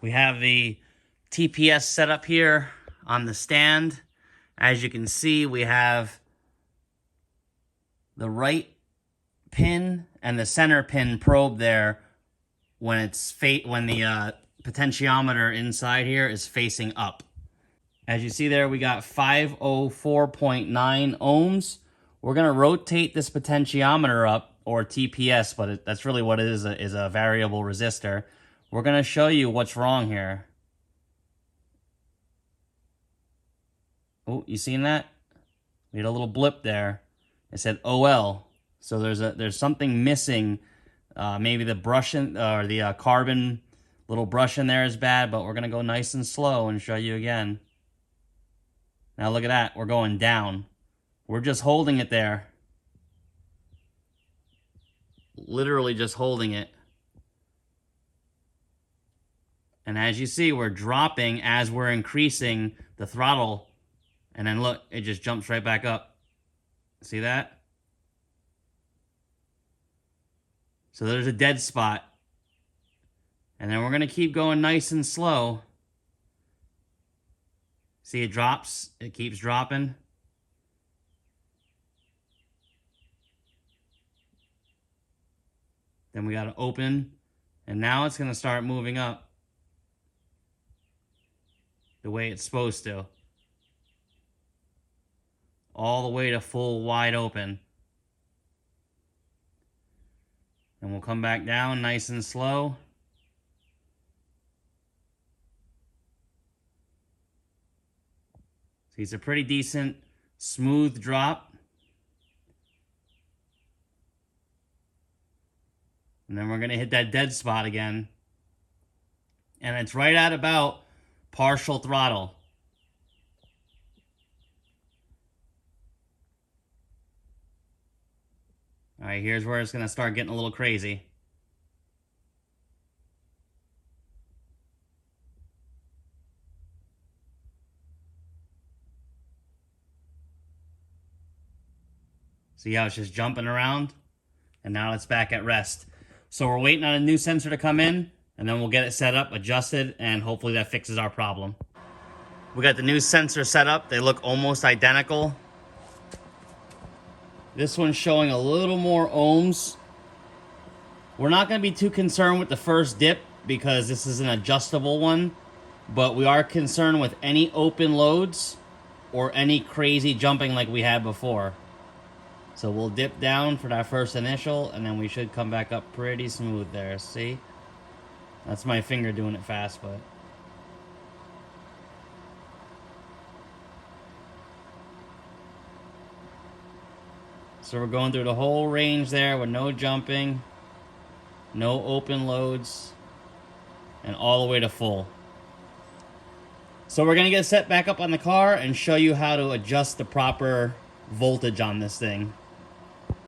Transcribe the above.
We have the TPS set up here on the stand. As you can see, we have the right pin and the center pin probe there when the potentiometer inside here is facing up. As you see there, we got 504.9 ohms. We're going to rotate this potentiometer up, or TPS, but that's really what it is a variable resistor. We're going to show you what's wrong here. Oh, you seen that? We had a little blip there. It said OL. So there's something missing. Maybe the brushing or the carbon little brush in there is bad, but we're going to go nice and slow and show you again. Now look at that. We're going down. We're just holding it there. Literally just holding it. And as you see, we're dropping as we're increasing the throttle. And then look, it just jumps right back up. See that? So there's a dead spot. And then we're going to keep going nice and slow. See, it drops. It keeps dropping. Then we got to open. And now it's going to start moving up the way it's supposed to. All the way to full wide open. And we'll come back down nice and slow. See, it's a pretty decent, smooth drop. And then we're going to hit that dead spot again. And it's right at about partial throttle. All right, here's where it's going to start getting a little crazy. See how it's just jumping around? And now it's back at rest. So we're waiting on a new sensor to come in, and then we'll get it set up, adjusted, and hopefully that fixes our problem. We got the new sensor set up. They look almost identical. This one's showing a little more ohms. We're not going to be too concerned with the first dip because this is an adjustable one, but we are concerned with any open loads or any crazy jumping like we had before. So we'll dip down for that first initial, and then we should come back up pretty smooth there. See? That's my finger doing it fast, but... So we're going through the whole range there with no jumping, no open loads, and all the way to full. So we're going to get set back up on the car and show you how to adjust the proper voltage on this thing.